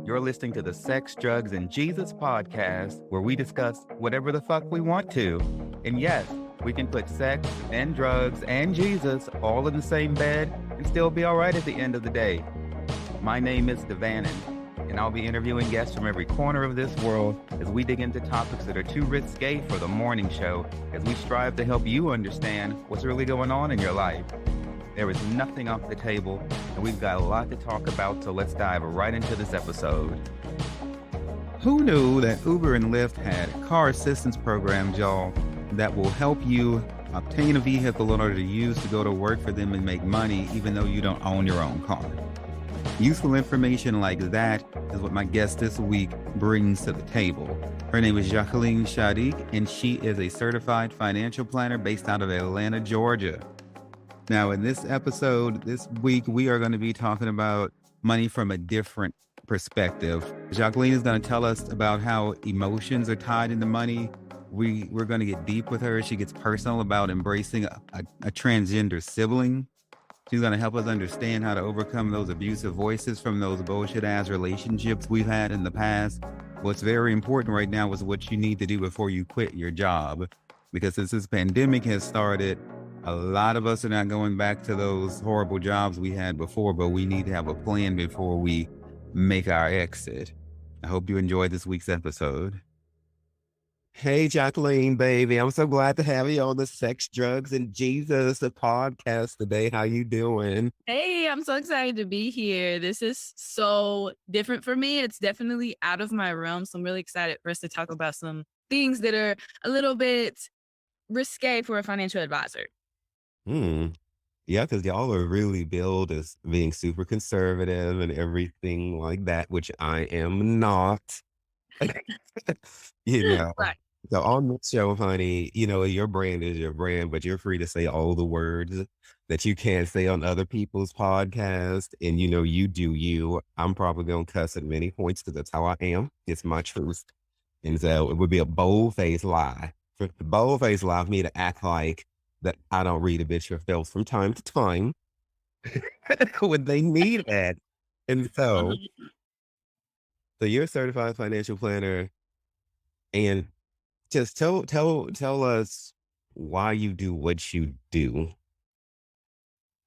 You're listening to the Sex, Drugs, and Jesus podcast, where we discuss whatever the fuck we want to. And yes, we can put sex and drugs and Jesus all in the same bed and still be all right at the end of the day. My name is Devanin, and I'll be interviewing guests from every corner of this world as we dig into topics that are too risque for the morning show, as we strive to help you understand what's really going on in your life. There is nothing off the table, and we've got a lot to talk about, so let's dive right into this episode. Who knew that Uber and Lyft had car assistance programs, y'all, that will help you obtain a vehicle in order to use to go to work for them and make money, even though you don't own your own car? Useful information like that is what my guest this week brings to the table. Her name is Jacqueline Schadeck, and she is a certified financial planner based out of Atlanta, Georgia. Now, in this episode, this week, we are going to be talking about money from a different perspective. Jacqueline is going to tell us about how emotions are tied into money. We're going to get deep with her. She gets personal about embracing a transgender sibling. She's going to help us understand how to overcome those abusive voices from those bullshit-ass relationships we've had in the past. What's very important right now is what you need to do before you quit your job. Because since this pandemic has started, a lot of us are not going back to those horrible jobs we had before, but we need to have a plan before we make our exit. I hope you enjoyed this week's episode. Hey, Jacqueline, baby. I'm so glad to have you on the Sex, Drugs, and Jesus podcast today. How you doing? Hey, I'm so excited to be here. This is so different for me. It's definitely out of my realm. So I'm really excited for us to talk about some things that are a little bit risque for a financial advisor. Yeah, because y'all are really billed as being super conservative and everything like that, which I am not. You know, Right. so on this show, honey, your brand is your brand, but you're free to say all the words that you can't say on other people's podcasts. And you do you. I'm probably gonna cuss at many points because that's how I am. It's my truth. And so it would be a bold-faced lie. For bold-faced lie for me to act like that I don't read a bitch or filth from time to time when they need that. And so you're a certified financial planner, and just tell us why you do what you do.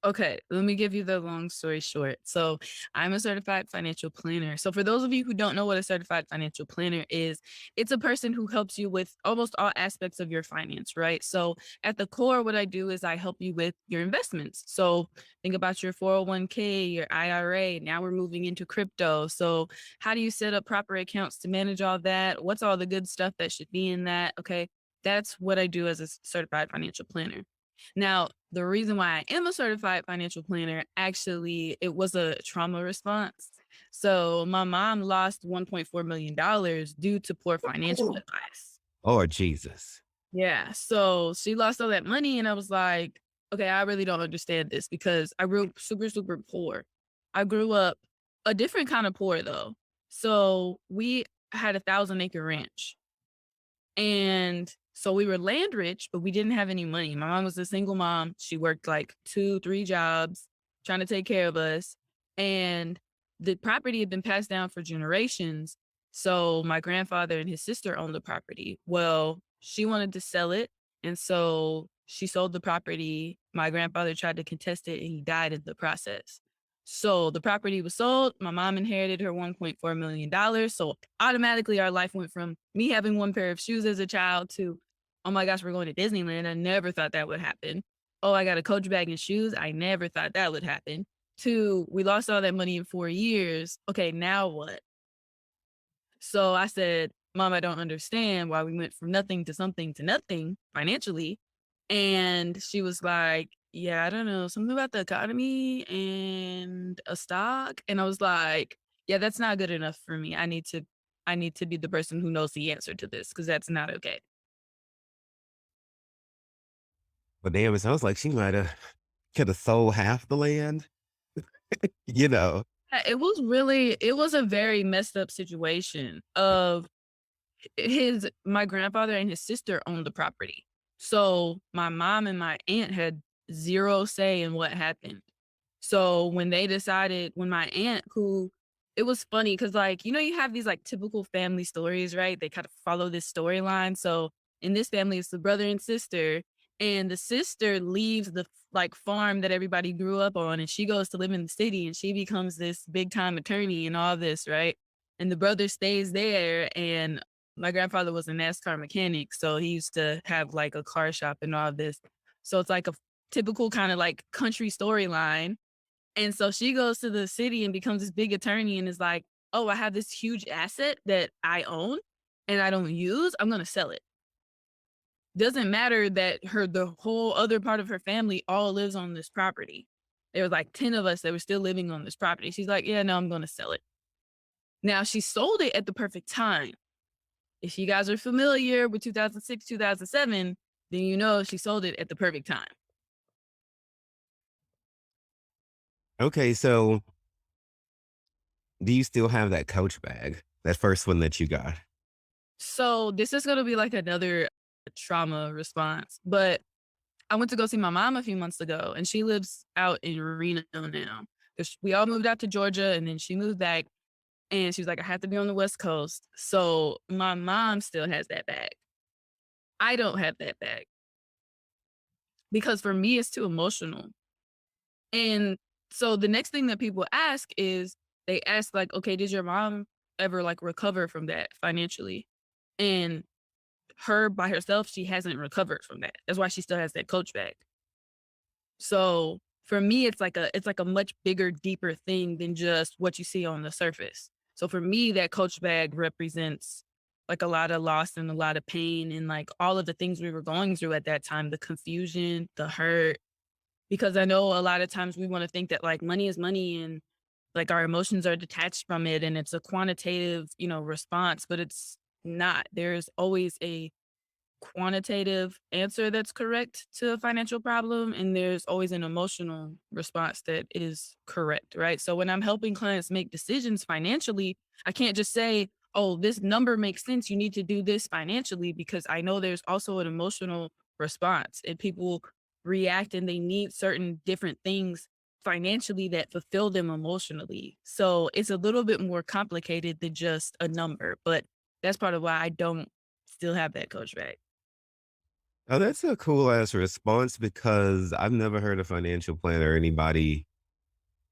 Okay, let me give you the long story short. So I'm a certified financial planner. So for those of you who don't know what a certified financial planner is, it's a person who helps you with almost all aspects of your finance, right? So at the core, what I do is I help you with your investments. So think about your 401k, your IRA. Now we're moving into crypto. So how do you set up proper accounts to manage all that? What's all the good stuff that should be in that? Okay, that's what I do as a certified financial planner. Now, the reason why I am a certified financial planner, actually, it was a trauma response. So my mom lost $1.4 million due to poor financial advice. Oh, Jesus. Yeah. So she lost all that money. And I was like, okay, I really don't understand this because I grew up super, super poor. I grew up a different kind of poor, though. So we had a 1,000-acre ranch. And so we were land rich, but we didn't have any money. My mom was a single mom. She worked like 2-3 jobs trying to take care of us. And the property had been passed down for generations. So my grandfather and his sister owned the property. Well, she wanted to sell it. And so she sold the property. My grandfather tried to contest it and he died in the process. So the property was sold. My mom inherited her $1.4 million. So automatically our life went from me having one pair of shoes as a child to, oh my gosh, we're going to Disneyland. I never thought that would happen. Oh, I got a Coach bag and shoes. I never thought that would happen. To, we lost all that money in 4 years. Okay, now what? So I said, Mom, I don't understand why we went from nothing to something to nothing financially. And she was like, yeah, I don't know, something about the economy and a stock. And I was like, yeah, that's not good enough for me. I need to be the person who knows the answer to this because that's not okay. But damn, it sounds like she could have sold half the land. Yeah, it was a very messed up situation of my grandfather and his sister owned the property. So my mom and my aunt had zero say in what happened. So when my aunt, who it was funny because, like, you have these like typical family stories, right? They kind of follow this storyline. So in this family, it's the brother and sister, and the sister leaves the like farm that everybody grew up on, and she goes to live in the city, and she becomes this big time attorney and all this, right? And the brother stays there, and my grandfather was a NASCAR mechanic, so he used to have like a car shop and all this. So it's like a typical kind of like country storyline. And so she goes to the city and becomes this big attorney and is like, "Oh, I have this huge asset that I own and I don't use. I'm going to sell it." Doesn't matter that the whole other part of her family all lives on this property. There was like 10 of us that were still living on this property. She's like, "Yeah, no, I'm going to sell it." Now, she sold it at the perfect time. If you guys are familiar with 2006, 2007, then you know she sold it at the perfect time. Okay, so do you still have that Coach bag? That first one that you got? So this is going to be like another trauma response, but I went to go see my mom a few months ago, and she lives out in Reno now. We all moved out to Georgia, and then she moved back, and she was like, "I have to be on the West Coast." So my mom still has that bag. I don't have that bag because for me, it's too emotional. And so the next thing that people ask is they ask like, "Okay, did your mom ever like recover from that financially?" And her by herself, she hasn't recovered from that. That's why she still has that Coach bag. So for me, it's like a much bigger, deeper thing than just what you see on the surface. So for me, that Coach bag represents like a lot of loss and a lot of pain and like all of the things we were going through at that time, the confusion, the hurt. Because I know a lot of times we want to think that like money is money and like our emotions are detached from it and it's a quantitative, response, but it's not. There's always a quantitative answer that's correct to a financial problem, and there's always an emotional response that is correct, right? So when I'm helping clients make decisions financially, I can't just say, "Oh, this number makes sense, you need to do this financially," because I know there's also an emotional response and people react and they need certain different things financially that fulfill them emotionally. So it's a little bit more complicated than just a number, but that's part of why I don't still have that Coach bag. Oh, that's a cool ass response because I've never heard a financial planner or anybody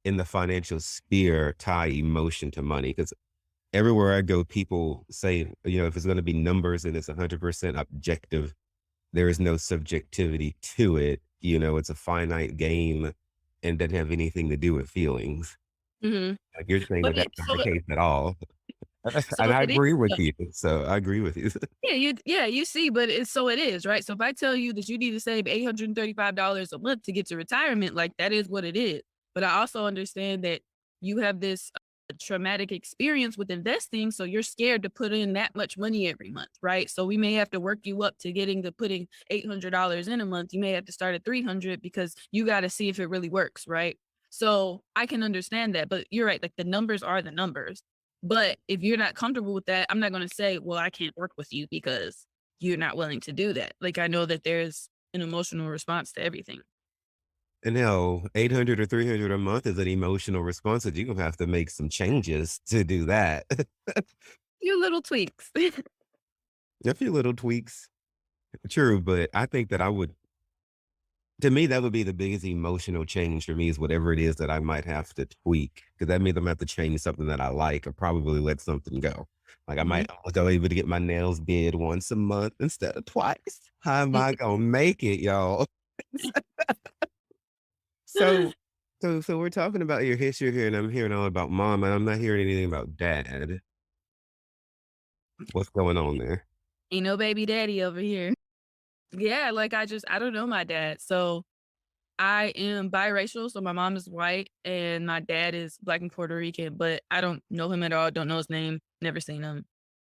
in the financial sphere tie emotion to money. Because everywhere I go, people say, if it's going to be numbers and it's 100% objective, there is no subjectivity to it. It's a finite game and doesn't have anything to do with feelings. Mhm. Like you're saying that But that's it not so the case at all. so And I it is agree with though. you. So I agree with you. You see, but it is, right? So if I tell you that you need to save $835 a month to get to retirement, like that is what it is. But I also understand that you have this traumatic experience with investing, so you're scared to put in that much money every month, right? So we may have to work you up to getting to putting $800 in a month. You may have to start at 300 because you got to see if it really works, right? So I can understand that, but you're right. Like the numbers are the numbers. But if you're not comfortable with that, I'm not going to say, "Well, I can't work with you because you're not willing to do that." Like, I know that there's an emotional response to everything. And now 800 or 300 a month is an emotional response that you're gonna have to make some changes to do that. Few little tweaks. A few little tweaks. True, but I think that I would to me, that would be the biggest emotional change for me is whatever it is that I might have to tweak. Because that means I'm gonna have to change something that I like or probably let something go. Like I Mhm. might only go able to get my nails did once a month instead of twice. How am I gonna make it, y'all? So so we're talking about your history here, and I'm hearing all about mom, and I'm not hearing anything about dad. What's going on there? Ain't no baby daddy over here. Yeah, like I don't know my dad. So I am biracial. So my mom is white and my dad is Black and Puerto Rican, but I don't know him at all. Don't know his name. Never seen him.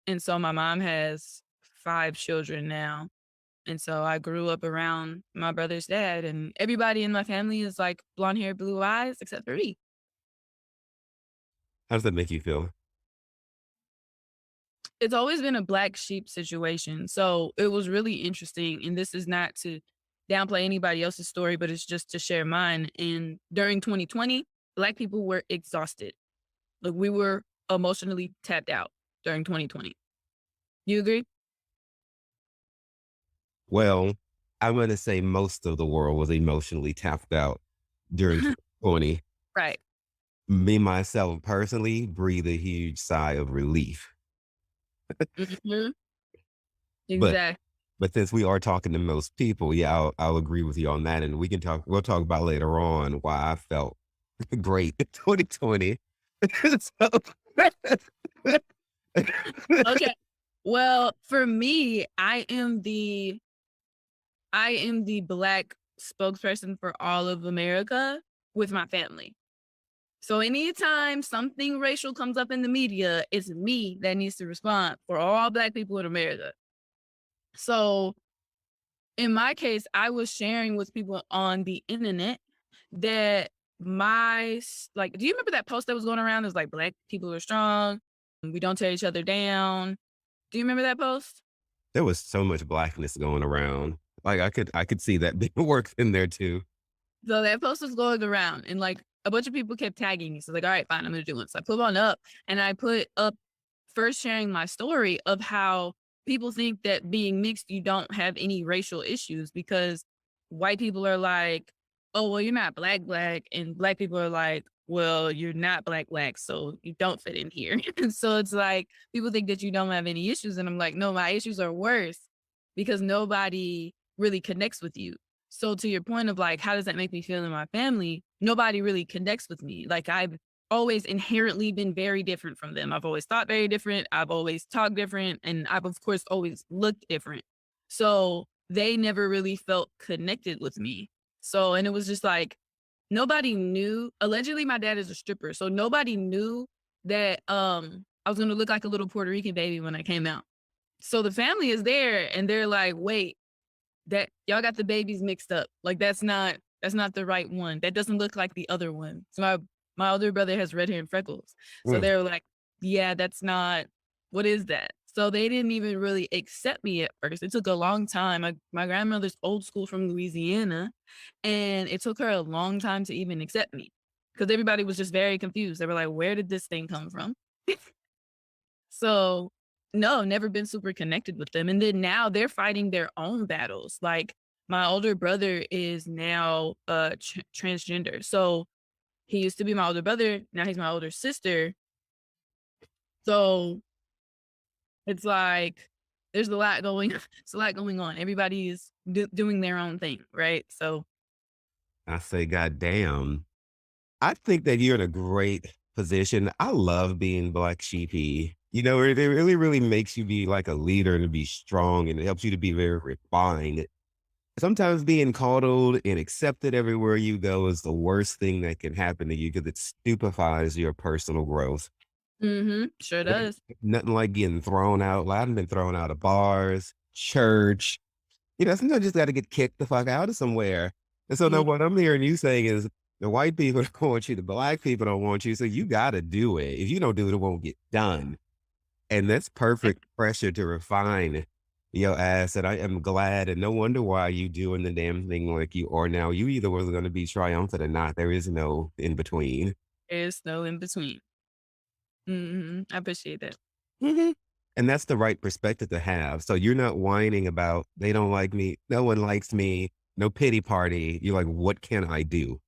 And so my mom has 5 children now. And so I grew up around my brother's dad, and everybody in my family is like blonde hair, blue eyes, except for me. How does that make you feel? It's always been a black sheep situation. So it was really interesting. And this is not to downplay anybody else's story, but it's just to share mine. And during 2020, Black people were exhausted. Like we were emotionally tapped out during 2020. You agree? Well, I'm going to say most of the world was emotionally tapped out during 2020. Right. Me, myself, personally, breathe a huge sigh of relief. Mhm. But Exactly. but since we are talking to most people, yeah, I'll agree with you on that, and we'll talk about later on why I felt great in 2020. So Okay. Well, for me, I am the Black spokesperson for all of America with my family. So anytime something racial comes up in the media, it's me that needs to respond for all Black people in America. So in my case, I was sharing with people on the internet that do you remember that post that was going around? It was like, Black people are strong. We don't tear each other down. Do you remember that post? there was so much blackness going around. Like I could see that being worked in there too. So that post was going around and like a bunch of people kept tagging me. So like, all right, fine, I'm gonna do it. So I put one up and I put up first sharing my story of how people think that being mixed, you don't have any racial issues because white people are like, oh, well, you're not black, and Black people are like, well, you're not black, so you don't fit in here. And so it's like people think that you don't have any issues. And I'm like, no, my issues are worse because nobody really connects with you. So to your point of like, how does that make me feel in my family? Nobody really connects with me. Like I've always inherently been very different from them. I've always thought very different. I've always talked different. And I've, of course, always looked different. So they never really felt connected with me. So, and it was just like, nobody knew. Allegedly, my dad is a stripper. So nobody knew that I was going to look like a little Puerto Rican baby when I came out. So the family is there and they're like, wait, that y'all got the babies mixed up. Like that's not the right one. That doesn't look like the other one. So my older brother has red hair and freckles. So Mm. they were like, yeah, that's not, what is that? So they didn't even really accept me at first. It took a long time. My grandmother's old school from Louisiana, and it took her a long time to even accept me because everybody was just very confused. They were like, where did this thing come from? So, no, never been super connected with them. And then now they're fighting their own battles. Like my older brother is now transgender. So he used to be my older brother. Now he's my older sister. So it's like there's a lot going. It's a lot going on. Everybody is doing their own thing, right? So I say, God damn. I think that you're in a great position. I love being black sheepy. You know, it really, really makes you be like a leader and to be strong and it helps you to be very refined. Sometimes being coddled and accepted everywhere you go is the worst thing that can happen to you because it stupefies your personal growth. sure There's does. nothing like getting thrown out. Well, I've been thrown out of bars, church. You know, sometimes you just got to get kicked the fuck out of somewhere. And so now Mm, what I'm hearing you saying is the white people don't want you, the black people don't want you. So you got to do it. If you don't do it, it won't get done. And that's perfect pressure to refine your ass. And I am glad and no wonder why you doing the damn thing like you are now. You either was going to be triumphant or not. There is no in between. There's no in between. I appreciate that. Mhm. And that's the right perspective to have. So you're not whining about they don't like me, no one likes me, no pity party. You're like, what can I do?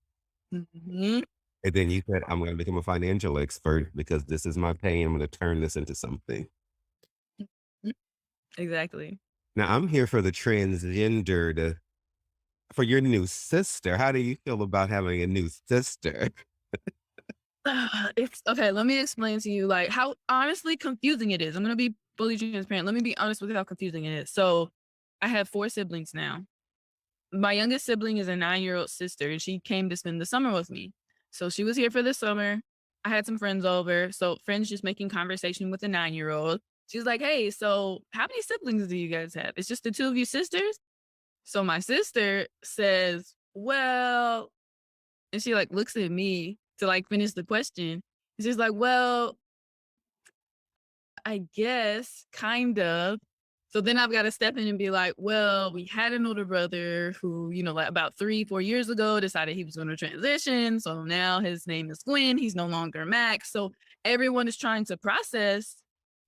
Mhm. And then you said, I'm going to become a financial expert because this is my pain. I'm going to turn this into something. Mm, exactly. Now I'm here for the transgendered, for your new sister. How do you feel about having a new sister? It's okay. Let me explain to you like how honestly confusing it is. I'm gonna be fully transparent. Let me be honest with how confusing it is. So I have 4 siblings now. My youngest sibling is a 9-year-old sister, and she came to spend the summer with me. So she was here for the summer. I had some friends over. So friends just making conversation with a 9-year-old. She's like, hey, so how many siblings do you guys have? It's just the two of you sisters? So my sister says, well, and she like looks at me to like finish the question. And she's like, well, I guess kind of. So then I've got to step in and be like, well, we had an older brother who, like about 3-4 years ago decided he was going to transition. So now his name is Gwen. He's no longer Max. So everyone is trying to process,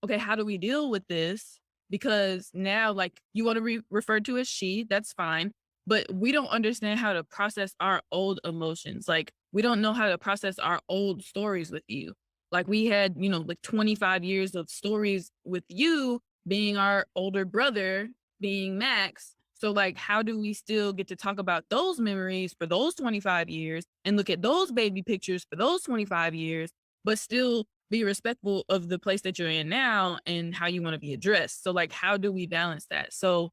okay, how do we deal with this? Because now, like, you want to be referred to as she, that's fine. But we don't understand how to process our old emotions. Like, we don't know how to process our old stories with you. Like, we had, like 25 years of stories with you being our older brother, being Max. So, like, how do we still get to talk about those memories for those 25 years and look at those baby pictures for those 25 years, but still be respectful of the place that you're in now and how you want to be addressed? So, like, how do we balance that? So,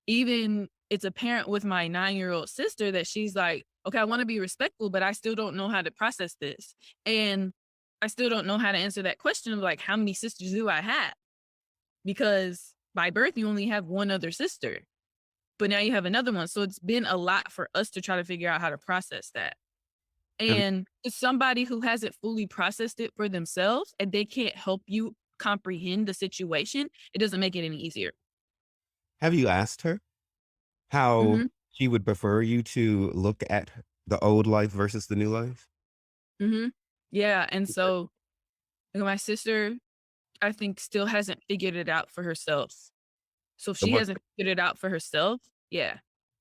even it's apparent with my 9-year-old sister that she's like, okay, I want to be respectful, but I still don't know how to process this. And I still don't know how to answer that question of like, how many sisters do I have? Because by birth, you only have one other sister, but now you have another one. So it's been a lot for us to try to figure out how to process that. Have, And to somebody who hasn't fully processed it for themselves and they can't help you comprehend the situation, it doesn't make it any easier. have you asked her how hmm she would prefer you to look at the old life versus the new life? hmm Yeah. And so my sister, I think, still hasn't figured it out for herself. So if The she one, hasn't figured it out for herself, yeah.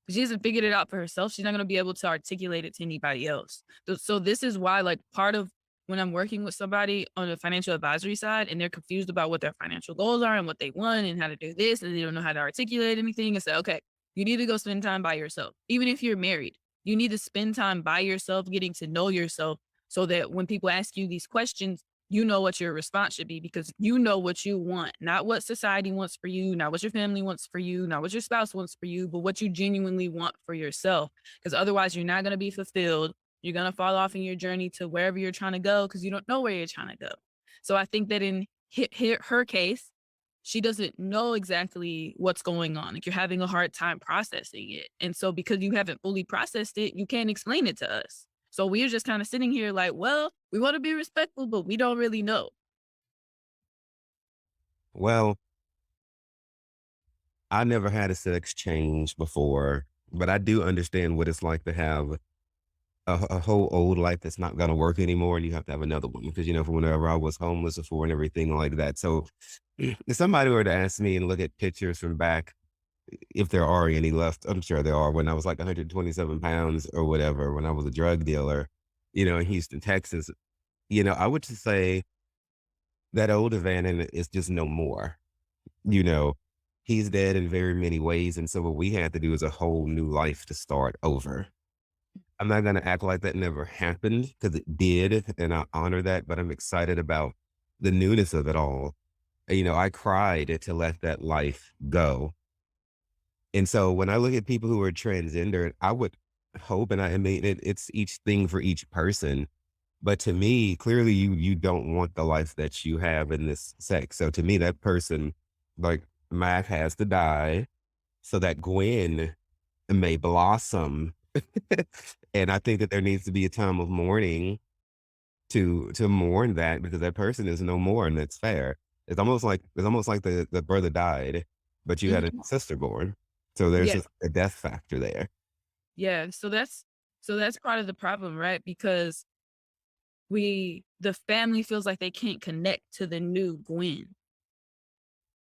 If she hasn't figured it out for herself, she's not going to be able to articulate it to anybody else. So this is why, like, part of when I'm working with somebody on the financial advisory side and they're confused about what their financial goals are and what they want and how to do this, and they don't know how to articulate anything, and say, okay, you need to go spend time by yourself. Even if you're married, you need to spend time by yourself, getting to know yourself, so that when people ask you these questions, you know what your response should be, because you know what you want, not what society wants for you, not what your family wants for you, not what your spouse wants for you, but what you genuinely want for yourself. Because otherwise, you're not going to be fulfilled. You're going to fall off in your journey to wherever you're trying to go because you don't know where you're trying to go. So I think that in her case, she doesn't know exactly what's going on. Like, you're having a hard time processing it. And so because you haven't fully processed it, you can't explain it to us. So we're just kind of sitting here like, well, we want to be respectful, but we don't really know. well, I never had a sex change before, but I do understand what it's like to have a whole old life that's not going to work anymore, and you have to have another one. Because from whenever I was homeless before and everything like that. So, if somebody were to ask me and look at pictures from back, if there are any left, I'm sure there are. When I was like 127 pounds or whatever, when I was a drug dealer, in Houston, Texas, I would just say that old Evander is just no more. You know, he's dead in very many ways, and so what we had to do is a whole new life to start over. I'm not gonna act like that never happened, because it did, and I honor that, but I'm excited about the newness of it all. I cried to let that life go. And so when I look at people who are transgender, I would hope, and I mean, it's each thing for each person. But to me, clearly you don't want the life that you have in this sex. So to me, that person, like Mac, has to die so that Gwen may blossom. And I think that there needs to be a time of mourning to mourn that, because that person is no more, and that's fair. It's almost like the brother died, but you had a Mhm. sister born. So there's Yeah. just a death factor there. Yeah. So that's part of the problem, right? Because the family feels like they can't connect to the new Gwen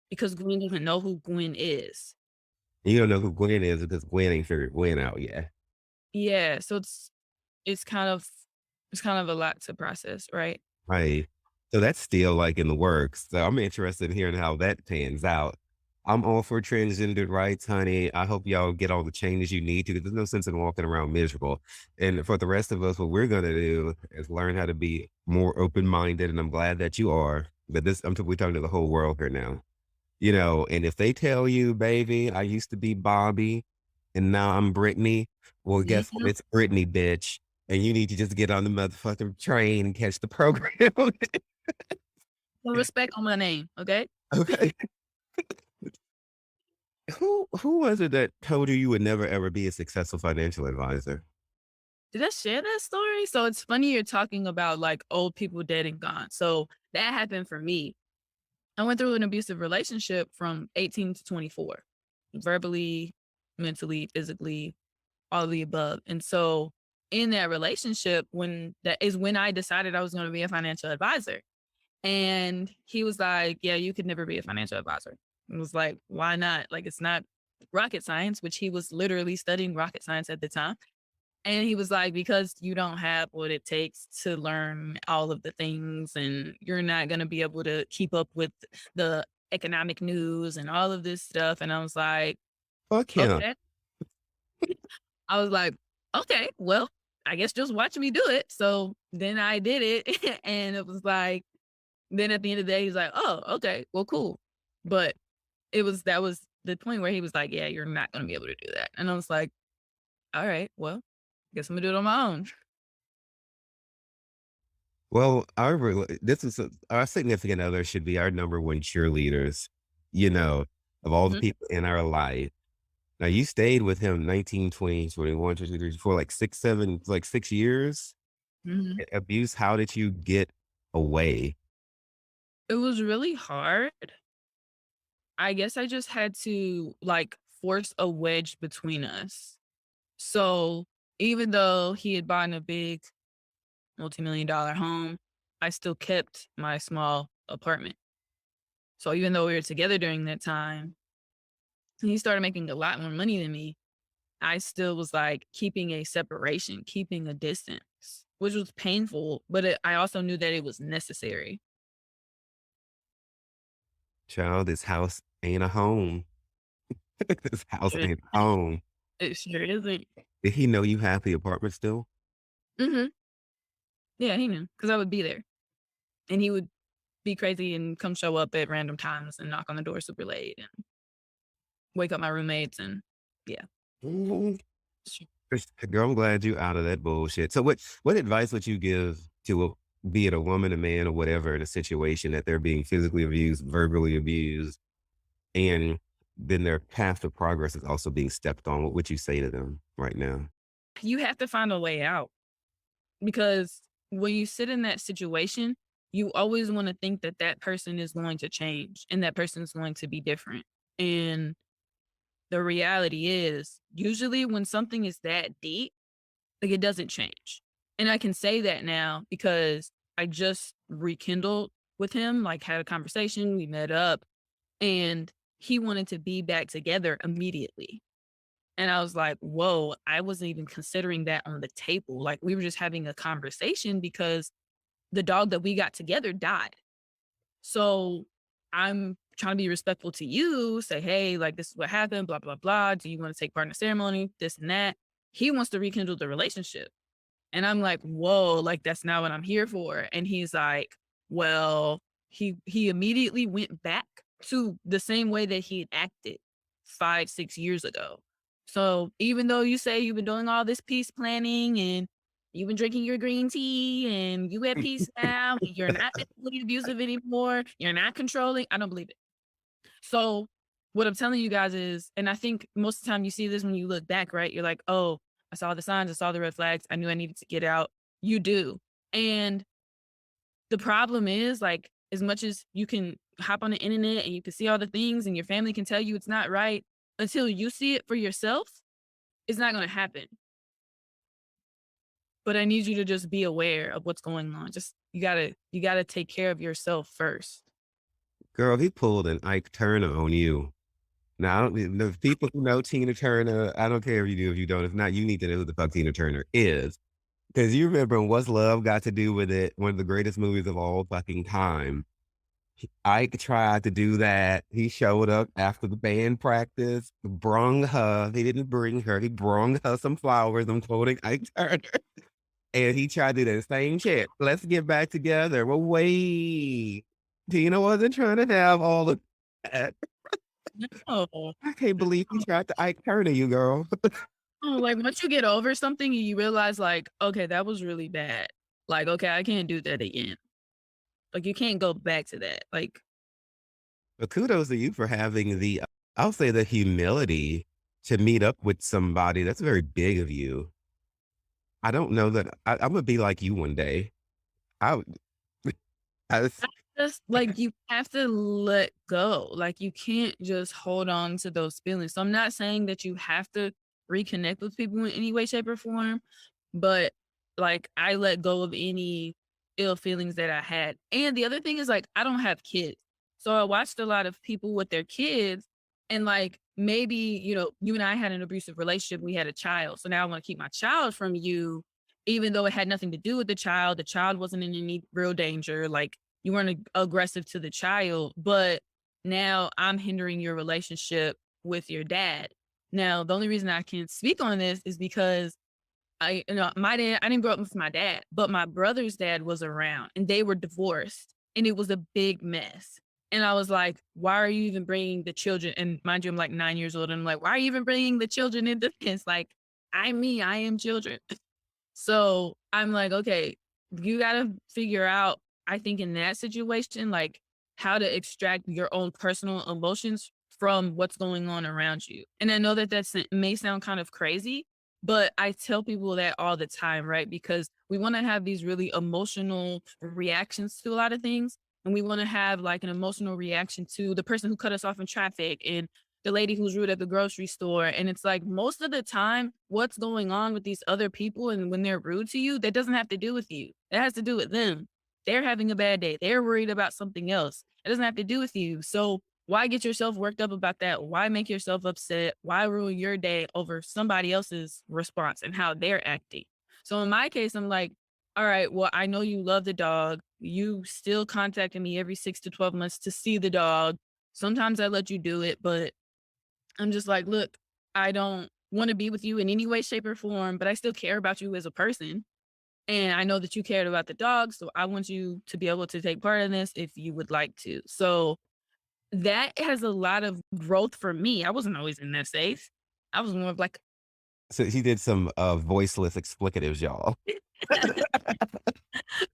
because Gwen doesn't know who Gwen is. You don't know who Gwen is because Gwen ain't figured Gwen out yet. Yeah. So it's kind of it's kind of a lot to process, right? Right. So that's still like in the works. So I'm interested in hearing how that pans out. I'm all for transgendered rights, honey. I hope y'all get all the changes you need to, because there's no sense in walking around miserable. And for the rest of us, what we're gonna do is learn how to be more open-minded. And I'm glad that you are. But we're talking to the whole world here now. And if they tell you, baby, I used to be Bobby and now I'm Brittany, well, guess what? Mhm. It's Brittany, bitch. And you need to just get on the motherfucking train and catch the program. Put respect on my name, okay? Okay. Who was it that told you you would never ever be a successful financial advisor? Did I share that story? So it's funny you're talking about like old people dead and gone. So that happened for me. I went through an abusive relationship from 18 to 24, verbally, mentally, physically, all of the above. And so in that relationship, when I decided I was going to be a financial advisor. And he was like, yeah, you could never be a financial advisor. I was like, why not? Like, it's not rocket science, which he was literally studying rocket science at the time. And he was like, because you don't have what it takes to learn all of the things, and you're not going to be able to keep up with the economic news and all of this stuff. And I was like, Fuck him. okay. I was like, okay, well, I guess just watch me do it. So then I did it. And it was like, then at the end of the day, he's like, oh, okay, well, cool. But that was the point where he was like, yeah, you're not going to be able to do that. And I was like, all right, well, guess I'm gonna do it on my own. Well, this is our significant other should be our number one cheerleaders, of all the Mhm, people in our life. Now you stayed with him 19, 20, 21, 22, 23, 24, like 6, 7, like 6 years. mhm. Abuse, how did you get away? It was really hard. I guess I just had to like force a wedge between us. So even though he had bought a big multi-million dollar home, I still kept my small apartment. So even though we were together during that time, he started making a lot more money than me. I still was like keeping a separation, keeping a distance, which was painful, but I also knew that it was necessary. Child, this house ain't a home. This house It, ain't a home. it sure isn't. Did he know you have the apartment still? Hmm. Yeah, he knew because I would be there, and he would be crazy and come show up at random times and knock on the door super late and wake up my roommates and yeah. Mhm. Girl, I'm glad you out of that bullshit. So what advice would you give to be it a woman, a man, or whatever in a situation that they're being physically abused, verbally abused, and then their path to progress is also being stepped on? What would you say to them right now? You have to find a way out because when you sit in that situation, you always want to think that that person is going to change and that person is going to be different. And the reality is, usually when something is that deep, like it doesn't change. And I can say that now because I just rekindled with him, like had a conversation, we met up, and he wanted to be back together immediately. And I was like, whoa, I wasn't even considering that on the table. Like we were just having a conversation because the dog that we got together died. So I'm trying to be respectful to you, say, hey, like this is what happened, blah, blah, blah. Do you want to take part in the ceremony? This and that. He wants to rekindle the relationship. And I'm like, whoa, like that's not what I'm here for. And he's like, well, he immediately went back to the same way that he had acted 5, 6 years ago. So even though you say you've been doing all this peace planning and you've been drinking your green tea and you at peace now, and you're not physically abusive anymore, you're not controlling, I don't believe it. So what I'm telling you guys is, and I think most of the time you see this when you look back, right? You're like, oh, I saw the signs, I saw the red flags, I knew I needed to get out. You do. And the problem is, like, as much as you can hop on the internet and you can see all the things and your family can tell you it's not right, until you see it for yourself, it's not going to happen. But I need you to just be aware of what's going on. Just you gotta take care of yourself first. Girl, he pulled an Ike Turner on you. Now, I don't the people who know Tina Turner, I don't care if you do, if you don't. If not, you need to know who the fuck Tina Turner is. Because you remember What's Love Got to Do with It, one of the greatest movies of all fucking time. Ike tried to do that. He showed up after the band practice, brung her. He didn't bring her. He brung her some flowers. I'm quoting Ike Turner. And he tried to do that same shit. Let's get back together. Well, wait. Tina wasn't trying to have all of that. Oh, I can't believe he tried to Ike Turner you, girl. oh, like once you get over something, you realize like, okay, that was really bad. Like, okay, I can't do that again. Like you can't go back to that. Like, But kudos to you for having I'll say the humility to meet up with somebody. That's very big of you. I don't know that I'm gonna be like you one day. I, would- I, Just like you have to let go. Like you can't just hold on to those feelings. So I'm not saying that you have to reconnect with people in any way, shape, or form, but like I let go of any ill feelings that I had. And the other thing is like I don't have kids. So I watched a lot of people with their kids and like maybe, you and I had an abusive relationship, we had a child. So now I want to keep my child from you, even though it had nothing to do with the child. The child wasn't in any real danger. Like you weren't aggressive to the child, but now I'm hindering your relationship with your dad. Now, the only reason I can speak on this is because my dad, I didn't grow up with my dad, but my brother's dad was around and they were divorced and it was a big mess. And I was like, why are you even bringing the children? And mind you, I'm like 9 years old. And I'm like, why are you even bringing the children into this? Like, I am children. So I'm like, okay, you got to figure out, I think in that situation, like how to extract your own personal emotions from what's going on around you. And I know that may sound kind of crazy, but I tell people that all the time, right? Because we want to have these really emotional reactions to a lot of things. And we want to have like an emotional reaction to the person who cut us off in traffic and the lady who's rude at the grocery store. And it's like most of the time, what's going on with these other people and when they're rude to you, that doesn't have to do with you. It has to do with them. They're having a bad day. They're worried about something else. It doesn't have to do with you. So why get yourself worked up about that? Why make yourself upset? Why ruin your day over somebody else's response and how they're acting? So in my case, I'm like, all right, well, I know you love the dog. You still contacting me every 6 to 12 months to see the dog. Sometimes I let you do it, but I'm just like, look, I don't want to be with you in any way, shape, or form, but I still care about you as a person. And I know that you cared about the dog. So I want you to be able to take part in this if you would like to. So that has a lot of growth for me. I wasn't always in that space. I was more of like, So he did some voiceless explicatives, y'all.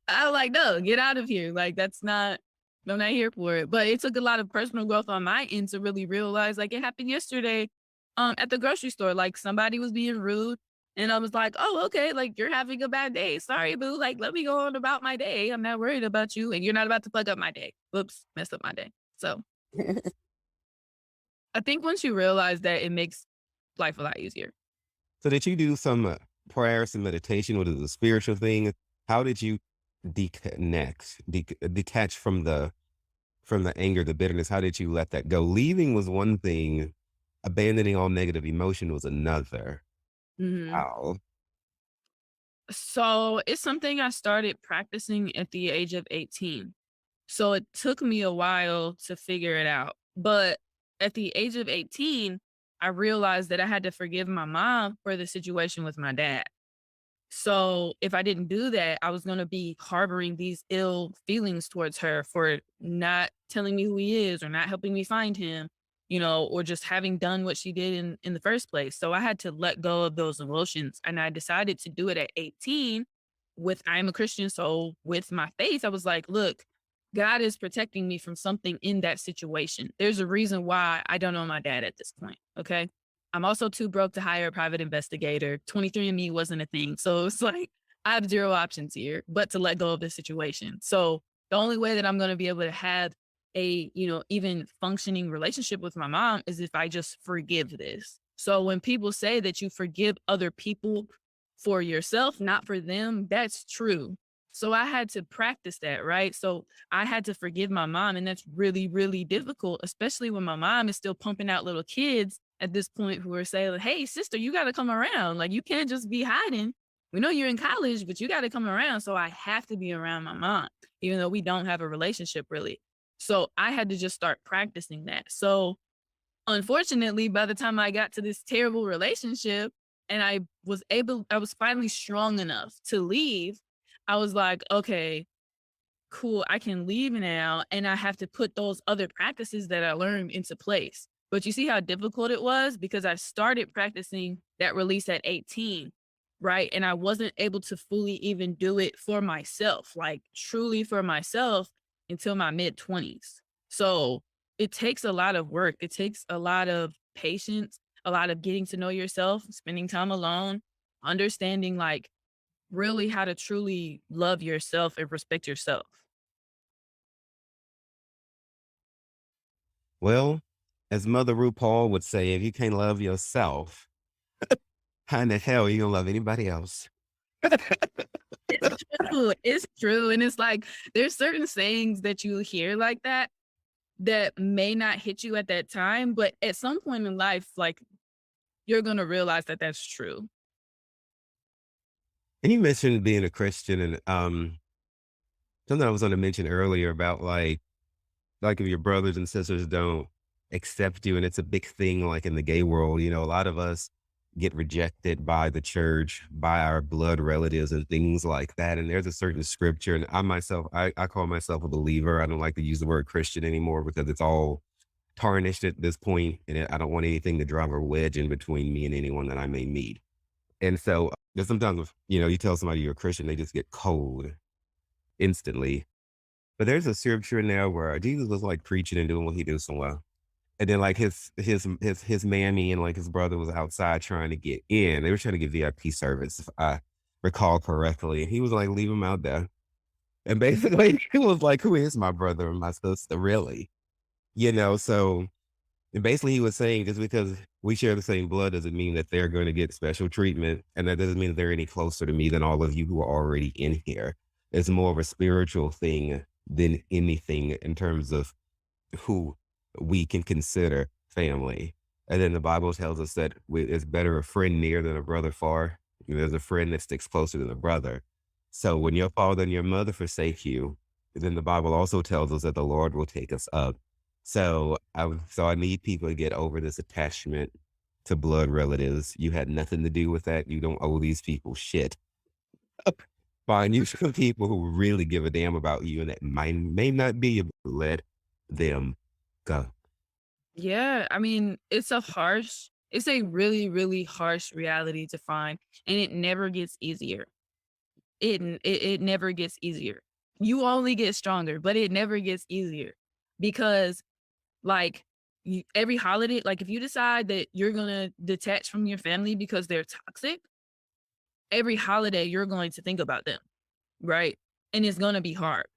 I was like, no, get out of here. Like, I'm not here for it. But it took a lot of personal growth on my end to really realize, like, it happened yesterday at the grocery store. Like, somebody was being rude. And I was like, oh, okay, like, you're having a bad day. Sorry, boo. Like, let me go on about my day. I'm not worried about you. And you're not about to fuck up my day. Whoops, messed up my day. So I think once you realize that, it makes life a lot easier. So did you do some prayers and meditation? Was it a spiritual thing? How did you detach from the anger, the bitterness? How did you let that go? Leaving was one thing, abandoning all negative emotion was another. Mhm. Wow. So it's something I started practicing at the age of 18. So it took me a while to figure it out. But at the age of 18, I realized that I had to forgive my mom for the situation with my dad. So if I didn't do that, I was going to be harboring these ill feelings towards her for not telling me who he is or not helping me find him, or just having done what she did in the first place. So I had to let go of those emotions. And I decided to do it at 18 I'm a Christian. So with my faith, I was like, look, God is protecting me from something in that situation. There's a reason why I don't know my dad at this point. Okay. I'm also too broke to hire a private investigator. 23andMe wasn't a thing. So it's like I have zero options here but to let go of the situation. So the only way that I'm going to be able to have a, even functioning relationship with my mom is if I just forgive this. So when people say that you forgive other people for yourself, not for them, that's true. So I had to practice that, right? So I had to forgive my mom. And that's really, really difficult, especially when my mom is still pumping out little kids at this point who are saying, hey, sister, you got to come around. Like, you can't just be hiding. We know you're in college, but you got to come around. So I have to be around my mom, even though we don't have a relationship really. So I had to just start practicing that. So unfortunately, by the time I got to this terrible relationship and I was finally strong enough to leave, I was like, okay, cool, I can leave now. And I have to put those other practices that I learned into place. But you see how difficult it was because I started practicing that release at 18, right? And I wasn't able to fully even do it for myself, like truly for myself until my mid 20s. So it takes a lot of work. It takes a lot of patience, a lot of getting to know yourself, spending time alone, understanding like really how to truly love yourself and respect yourself. Well, as Mother RuPaul would say, if you can't love yourself, how in the hell are you gonna love anybody else? It's true. It's true. And it's like there's certain sayings that you hear like that that may not hit you at that time, but at some point in life, like you're gonna realize that that's true. And you mentioned being a Christian, and something I was going to mention earlier about like if your brothers and sisters don't accept you, and it's a big thing like in the gay world. You know, a lot of us get rejected by the church, by our blood relatives and things like that. And there's a certain scripture, and I call myself a believer. I don't like to use the word Christian anymore because it's all tarnished at this point, and I don't want anything to drive a wedge in between me and anyone that I may meet. And so there's sometimes, you know, you tell somebody you're a Christian, they just get cold instantly. But there's a scripture in there where Jesus was like preaching and doing what he do so well. And then like his mammy and like his brother was outside trying to get in. They were trying to get VIP service, if I recall correctly. And he was like, leave him out there. And basically he was like, who is my brother and my sister, really? You know, so and basically he was saying just because we share the same blood doesn't mean that they're going to get special treatment. And that doesn't mean that they're any closer to me than all of you who are already in here. It's more of a spiritual thing than anything in terms of who we can consider family. And then the Bible tells us that it's better a friend near than a brother far. There's a friend that sticks closer than a brother. So when your father and your mother forsake you, then the Bible also tells us that the Lord will take us up. So I need people to get over this attachment to blood relatives. You had nothing to do with that. You don't owe these people shit. Find you some people who really give a damn about you and that may not be, but let them go. Yeah, I mean, it's a really, really harsh reality to find, and it never gets easier. It never gets easier. You only get stronger, but it never gets easier because like every holiday, like if you decide that you're gonna detach from your family because they're toxic, every holiday you're going to think about them, right? And it's gonna be hard.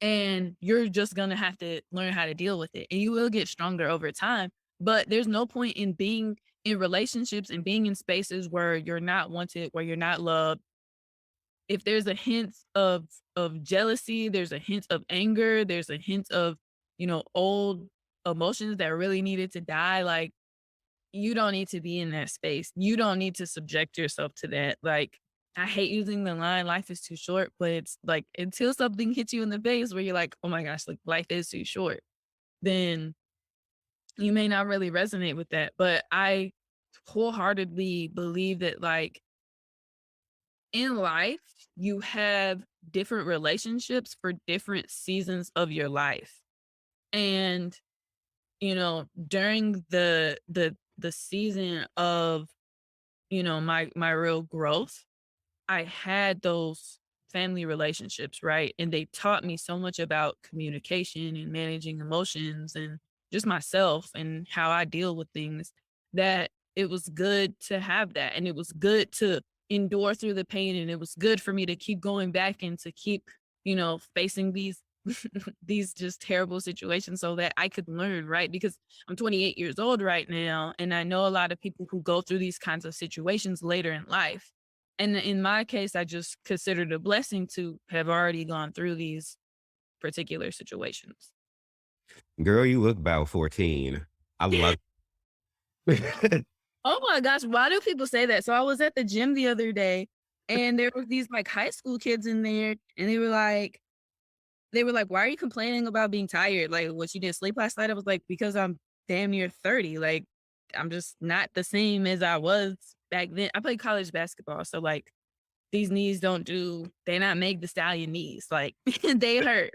And you're just gonna have to learn how to deal with it. And you will get stronger over time. But there's no point in being in relationships and being in spaces where you're not wanted, where you're not loved. If there's a hint of jealousy, there's a hint of anger, there's a hint of, old emotions that really needed to die, like you don't need to be in that space. You don't need to subject yourself to that. Like, I hate using the line, life is too short, but it's like until something hits you in the face where you're like, oh my gosh, like life is too short, then you may not really resonate with that. But I wholeheartedly believe that, like, in life, you have different relationships for different seasons of your life. And, during the season of, my real growth, I had those family relationships, right? And they taught me so much about communication and managing emotions and just myself and how I deal with things, that it was good to have that. And it was good to endure through the pain. And it was good for me to keep going back and to keep, facing these these just terrible situations so that I could learn, right? Because I'm 28 years old right now, and I know a lot of people who go through these kinds of situations later in life. And in my case, I just consider it a blessing to have already gone through these particular situations. Girl, you look about 14. I love it. Oh my gosh, why do people say that? So I was at the gym the other day and there were these like high school kids in there and they were like, "Why are you complaining about being tired? Like, what, you didn't sleep last night?" I was like, "Because I'm damn near 30. Like, I'm just not the same as I was back then." I played college basketball, so like these knees they're not made the stallion knees. Like they hurt.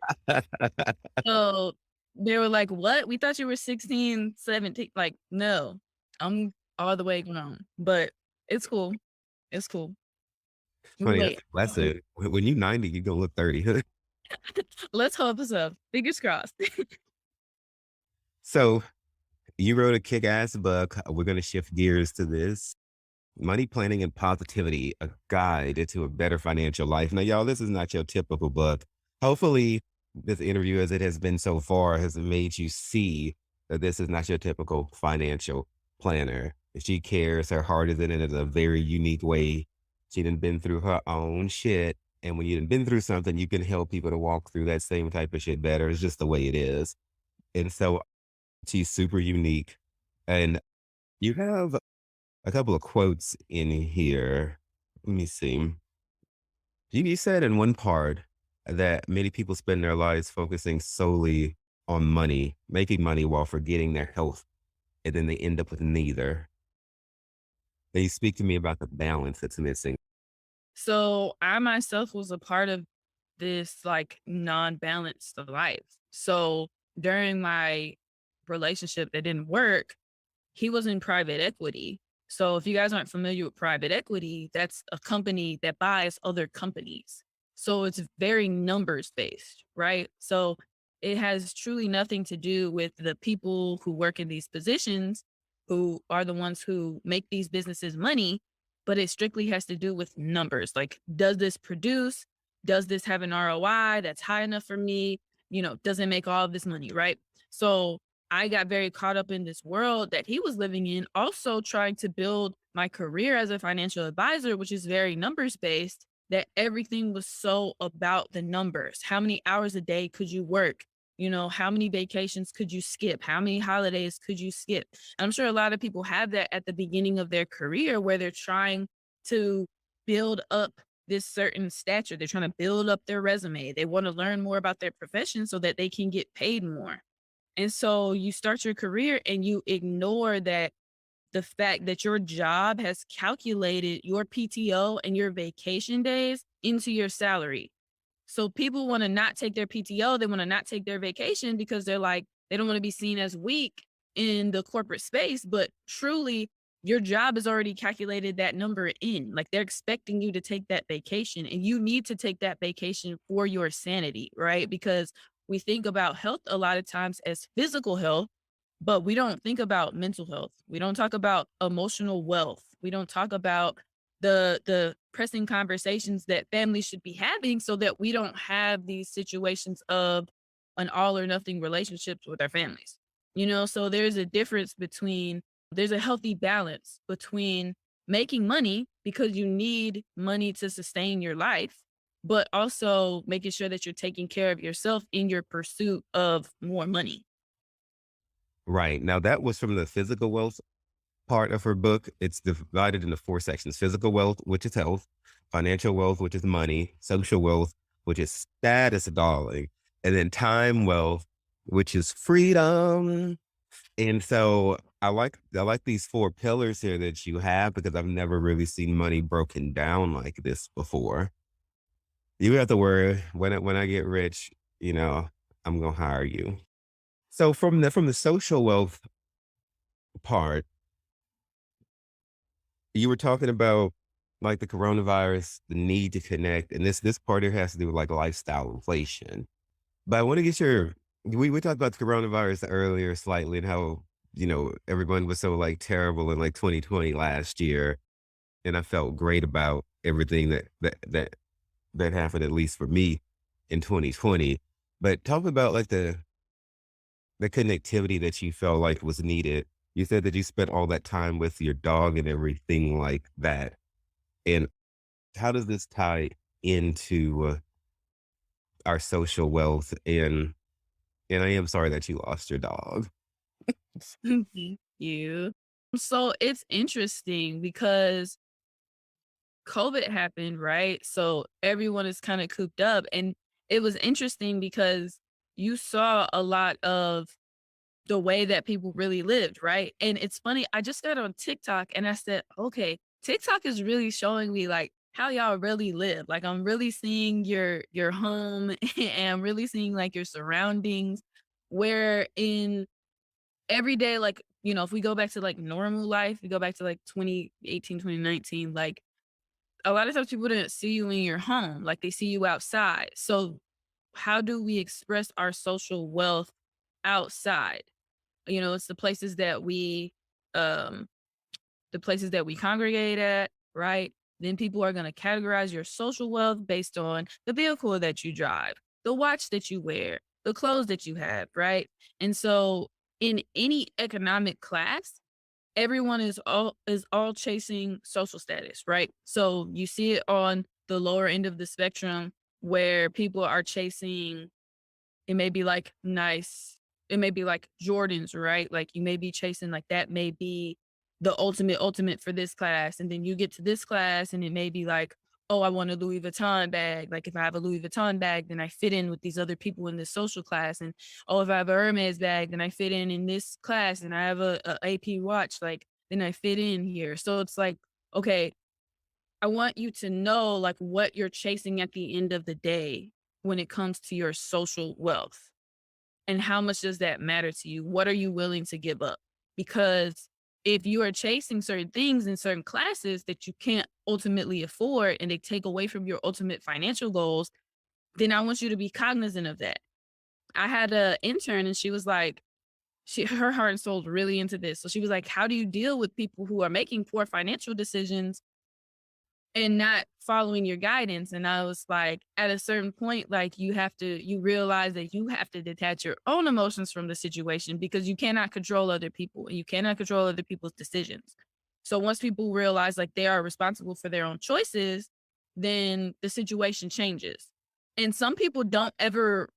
So they were like, "What? We thought you were 16, 17." Like, no, I'm all the way grown. But it's cool. It's cool. Funny, Wait, that's it. When you 90, you gonna look 30. let's hope so. Fingers crossed. So you wrote a kick-ass book. We're gonna shift gears to this. Money Planning and Positivity, a guide to a better financial life. Now, y'all, this is not your typical book. Hopefully, this interview, as it has been so far, has made you see that this is not your typical financial planner. She cares. Her heart is in it in a very unique way. She done been through her own shit. And when you've been through something, you can help people to walk through that same type of shit better. It's just the way it is. And so she's super unique. And you have a couple of quotes in here. Let me see. You said in one part that many people spend their lives focusing solely on money, making money while forgetting their health, and then they end up with neither. Can you speak to me about the balance that's missing? So I myself was a part of this like non-balanced life. So during my relationship that didn't work, he was in private equity. So if you guys aren't familiar with private equity, that's a company that buys other companies. So it's very numbers based, right? So it has truly nothing to do with the people who work in these positions who are the ones who make these businesses money, but it strictly has to do with numbers. Like, does this produce? Does this have an ROI that's high enough for me? Does it make all of this money, right? So I got very caught up in this world that he was living in, also trying to build my career as a financial advisor, which is very numbers based, that everything was so about the numbers. How many hours a day could you work? How many vacations could you skip? How many holidays could you skip? And I'm sure a lot of people have that at the beginning of their career where they're trying to build up this certain stature. They're trying to build up their resume. They want to learn more about their profession so that they can get paid more. And so you start your career and you ignore that the fact that your job has calculated your PTO and your vacation days into your salary. So people want to not take their PTO, they want to not take their vacation because they're like, they don't want to be seen as weak in the corporate space. But truly, your job has already calculated that number in. Like they're expecting you to take that vacation and you need to take that vacation for your sanity, right? Because we think about health a lot of times as physical health, but we don't think about mental health. We don't talk about emotional wealth. We don't talk about the pressing conversations that families should be having so that we don't have these situations of an all or nothing relationships with our families. So there's a healthy balance between making money because you need money to sustain your life, but also making sure that you're taking care of yourself in your pursuit of more money. Right. Now, that was from the physical wealth part of her book. It's divided into four sections: physical wealth, which is health; financial wealth, which is money; social wealth, which is status, darling; and then time wealth, which is freedom. And so I like these four pillars here that you have because I've never really seen money broken down like this before. You have to worry when I get rich, I'm gonna hire you. So from the social wealth part, you were talking about like the coronavirus, the need to connect, and this part here has to do with like lifestyle inflation. But I want to get your we talked about the coronavirus earlier slightly and how, everyone was so like terrible in like 2020 last year. And I felt great about everything that happened, at least for me in 2020. But talk about like the connectivity that you felt like was needed. You said that you spent all that time with your dog and everything like that. And how does this tie into our social wealth? And I am sorry that you lost your dog. Thank you. So it's interesting because COVID happened, right? So everyone is kind of cooped up. And it was interesting because you saw a lot of the way that people really lived, right? And it's funny, I just got on TikTok and I said, okay, TikTok is really showing me like how y'all really live. Like I'm really seeing your home and I'm really seeing like your surroundings where in every day, like, if we go back to like normal life, we go back to like 2018, 2019, like a lot of times people didn't see you in your home, like they see you outside. So how do we express our social wealth outside? It's um the places that we congregate at, right? Then people are going to categorize your social wealth based on the vehicle that you drive. the watch that you wear, the clothes that you have, right? And so in any economic class, everyone is all chasing social status, right? So you see it on the lower end of the spectrum where people are chasing, it may be like nice, it may be like Jordans, right? Like you may be chasing, like that may be the ultimate for this class. And then you get to this class and it may be like, oh, I want a Louis Vuitton bag. Like if I have a Louis Vuitton bag, then I fit in with these other people in this social class. And oh, if I have a Hermes bag, then I fit in this class. And I have a AP watch, like then I fit in here. So it's like, okay, I want you to know like what you're chasing at the end of the day when it comes to your social wealth. And how much does that matter to you? What are you willing to give up? Because if you are chasing certain things in certain classes that you can't ultimately afford and they take away from your ultimate financial goals, then I want you to be cognizant of that. I had an intern and she was like, her heart and soul is really into this. So she was like, how do you deal with people who are making poor financial decisions and not following your guidance? And I was like, at a certain point, like you realize that you have to detach your own emotions from the situation because you cannot control other people and you cannot control other people's decisions. So once people realize like they are responsible for their own choices, then the situation changes. And some people don't ever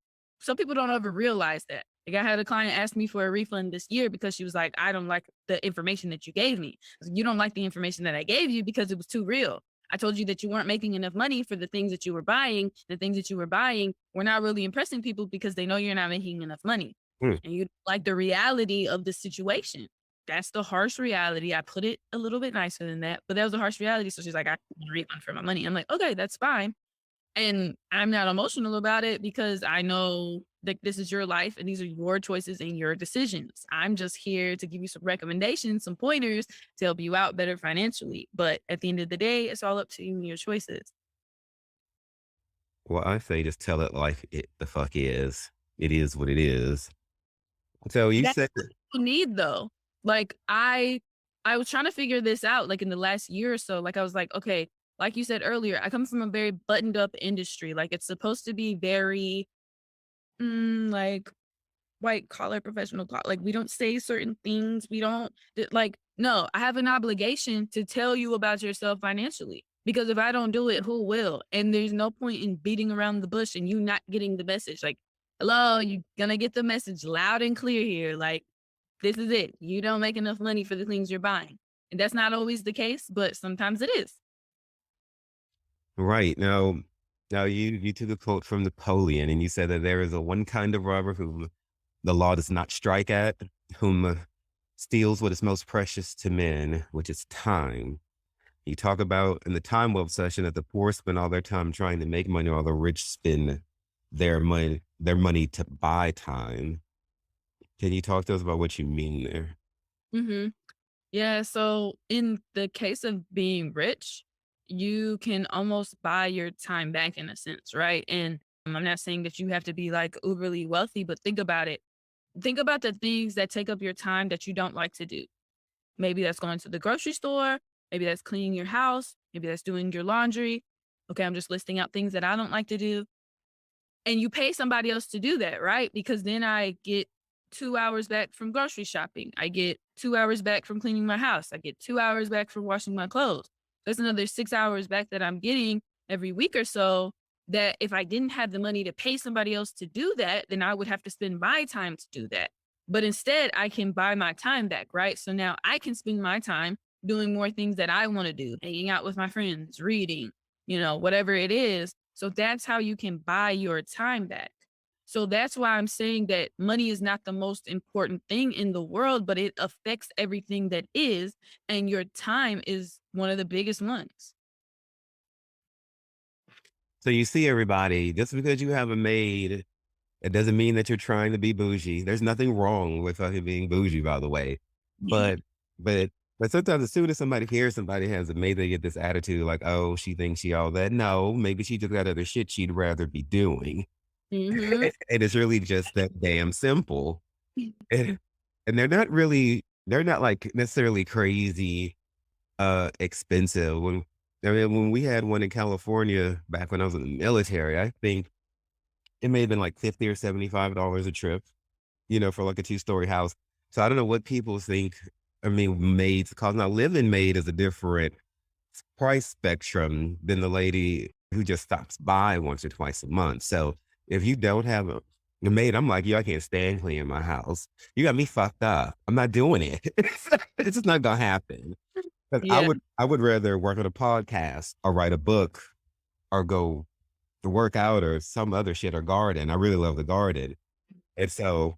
realize that. Like I had a client ask me for a refund this year because she was like, I don't like the information that you gave me. I was like, you don't like the information that I gave you because it was too real. I told you that you weren't making enough money for the things that you were buying. The things that you were buying were not really impressing people because they know you're not making enough money. Mm. And you like the reality of the situation. That's the harsh reality. I put it a little bit nicer than that, but that was the harsh reality. So she's like, I want a refund for my money. I'm like, okay, that's fine. And I'm not emotional about it because I know that this is your life and these are your choices and your decisions. I'm just here to give you some recommendations, some pointers to help you out better financially. But at the end of the day, it's all up to you and your choices. Well, I say just tell it like it the fuck is. It is what it is. So you That's said, what people need though. Like I was trying to figure this out like in the last year or so. Like I was like, okay, like you said earlier, I come from a very buttoned up industry. Like it's supposed to be very like white collar professional like we don't say certain things, we don't like, no, I have an obligation to tell you about yourself financially because if I don't do it, who will? And there's no point in beating around the bush and you not getting the message. Like, hello, you gonna get the message loud and clear here. Like, this is it, you don't make enough money for the things you're buying. And that's not always the case, but sometimes it is. right now you took a quote from Napoleon and you said that there is a one kind of robber whom the law does not strike at, whom steals what is most precious to men, which is time. You talk about in the time wealth session that the poor spend all their time trying to make money while the rich spend their money to buy time. Can you talk to us about what you mean there? Hmm. Yeah, so in the case of being rich, you can almost buy your time back in a sense, right? And I'm not saying that you have to be like uberly wealthy, but think about it. Think about the things that take up your time that you don't like to do. Maybe that's going to the grocery store. Maybe that's cleaning your house. Maybe that's doing your laundry. Okay, I'm just listing out things that I don't like to do. And you pay somebody else to do that, right? Because then I get 2 hours back from grocery shopping. I get 2 hours back from cleaning my house. I get 2 hours back from washing my clothes. There's another 6 hours back that I'm getting every week or so that if I didn't have the money to pay somebody else to do that, then I would have to spend my time to do that. But instead, I can buy my time back, right? So now I can spend my time doing more things that I want to do, hanging out with my friends, reading, whatever it is. So that's how you can buy your time back. So that's why I'm saying that money is not the most important thing in the world, but it affects everything that is. And your time is one of the biggest ones. So you see everybody, just because you have a maid, it doesn't mean that you're trying to be bougie. There's nothing wrong with fucking being bougie, by the way. But but but sometimes as soon as somebody hears somebody has a maid, they get this attitude like, oh, she thinks she all that. No, maybe she just got other shit she'd rather be doing. Hmm. And it's really just that damn simple. And, and they're not like necessarily crazy expensive. When we had one in California back when I was in the military, I think it may have been like $50 or $75 a trip, for like a 2-story house. So I don't know what people think. I mean, maids, cause now living maid is a different price spectrum than the lady who just stops by once or twice a month. So if you don't have a maid, I'm like, yo, I can't stand cleaning my house. You got me fucked up. I'm not doing it. It's just not gonna happen. 'Cause Yeah, I would rather work on a podcast or write a book or go to work out or some other shit or garden. I really love the garden. And so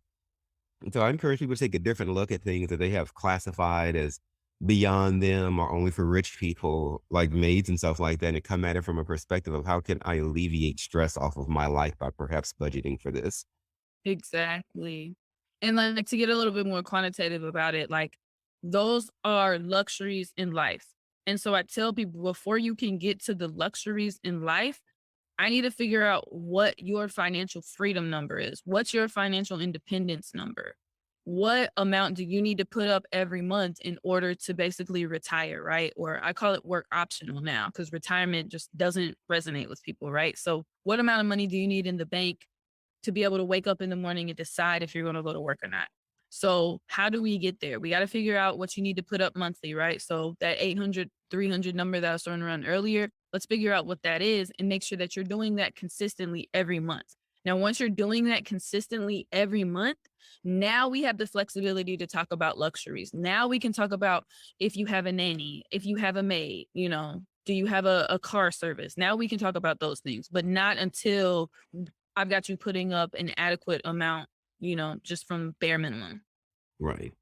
I encourage people to take a different look at things that they have classified as beyond them or only for rich people, like maids and stuff like that, and come at it from a perspective of how can I alleviate stress off of my life by perhaps budgeting for this. exactly. And like to get a little bit more quantitative about it, like those are luxuries in life. And so I tell people before you can get to the luxuries in life, I need to figure out what your financial freedom number is. What's your financial independence number? What amount do you need to put up every month in order to basically retire, right? Or I call it work optional now because retirement just doesn't resonate with people, right? So, what amount of money do you need in the bank to be able to wake up in the morning and decide if you're going to go to work or not? So, how do we get there? We got to figure out what you need to put up monthly, right? So, that 800, 300 number that I was throwing around earlier, let's figure out what that is and make sure that you're doing that consistently every month. Now, once you're doing that consistently every month, now we have the flexibility to talk about luxuries. Now we can talk about if you have a nanny, if you have a maid, do you have a car service? Now we can talk about those things, but not until I've got you putting up an adequate amount, just from bare minimum. Right.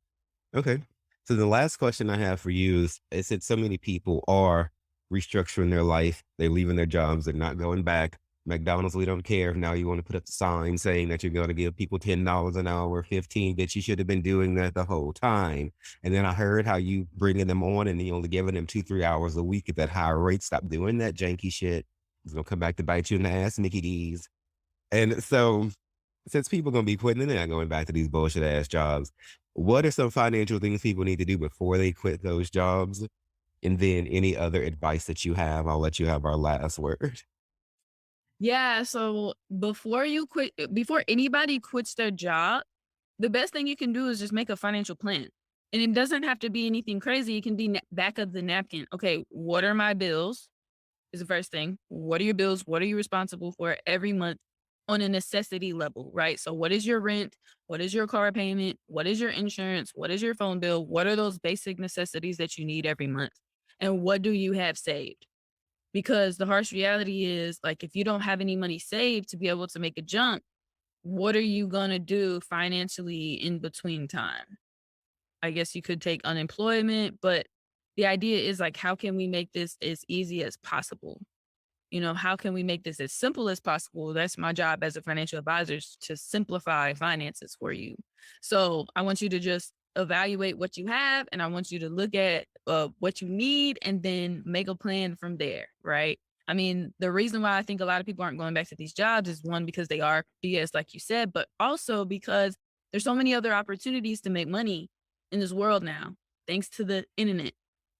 Okay. So the last question I have for you is that so many people are restructuring their life. They're leaving their jobs. They're not going back. McDonald's, we don't care if now you want to put up a sign saying that you're going to give people $10 an hour, 15, that you should have been doing that the whole time. And then I heard how you bringing them on and you only giving them 2-3 hours a week at that higher rate. Stop doing that janky shit. It's going to come back to bite you in the ass, Mickey D's. And so since people are going to be quitting and they're not going back to these bullshit ass jobs, what are some financial things people need to do before they quit those jobs? And then any other advice that you have, I'll let you have our last word. Yeah. So before anybody quits their job, the best thing you can do is just make a financial plan. And it doesn't have to be anything crazy. It can be back of the napkin. Okay, what are my bills? Is the first thing. What are your bills? What are you responsible for every month on a necessity level, right? So what is your rent? What is your car payment? What is your insurance? What is your phone bill? What are those basic necessities that you need every month? And what do you have saved? Because the harsh reality is, like, if you don't have any money saved to be able to make a jump, what are you going to do financially in between time? I guess you could take unemployment, but the idea is like, how can we make this as easy as possible? How can we make this as simple as possible? That's my job as a financial advisor, is to simplify finances for you. So I want you to just evaluate what you have, and I want you to look at what you need and then make a plan from there, right? I mean, the reason why I think a lot of people aren't going back to these jobs is, one, because they are BS, like you said, but also because there's so many other opportunities to make money in this world now, thanks to the internet.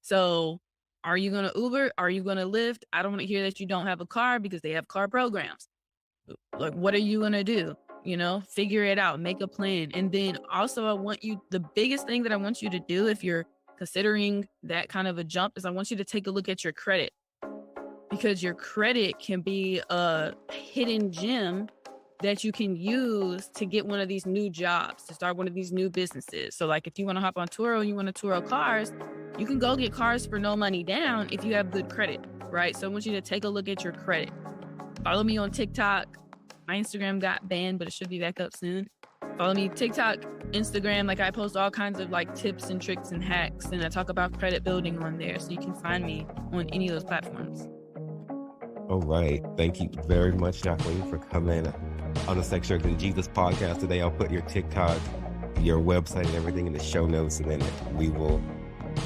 So are you going to Uber? Are you going to Lyft? I don't want to hear that you don't have a car because they have car programs. Like, what are you going to do? Figure it out, make a plan. And then also the biggest thing that I want you to do if you're considering that kind of a jump is I want you to take a look at your credit, because your credit can be a hidden gem that you can use to get one of these new jobs, to start one of these new businesses. So like if you want to hop on Turo, you want to Turo cars, you can go get cars for no money down if you have good credit, right? So I want you to take a look at your credit. Follow me on TikTok. My Instagram got banned, but it should be back up soon. Follow me TikTok, Instagram. Like I post all kinds of like tips and tricks and hacks, and I talk about credit building on there. So you can find me on any of those platforms. All right. Thank you very much, Jacqueline, for coming on the Sex, Drugs, and Jesus podcast today. I'll put your TikTok, your website, and everything in the show notes, and then we will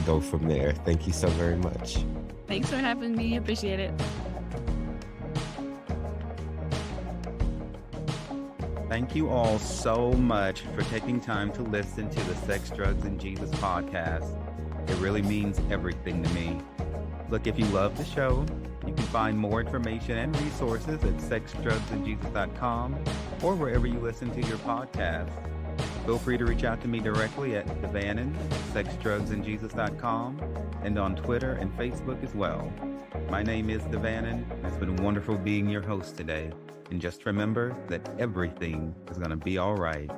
go from there. Thank you so very much. Thanks for having me. Appreciate it. Thank you all so much for taking time to listen to the Sex, Drugs, and Jesus podcast. It really means everything to me. Look, if you love the show, You can find more information and resources at sexdrugsandjesus.com or wherever you listen to your podcast. Feel free to reach out to me directly at Devannon, sexdrugsandjesus.com, and on Twitter and Facebook as well. My name is Devannon. It's been wonderful being your host today. And just remember that everything is going to be all right.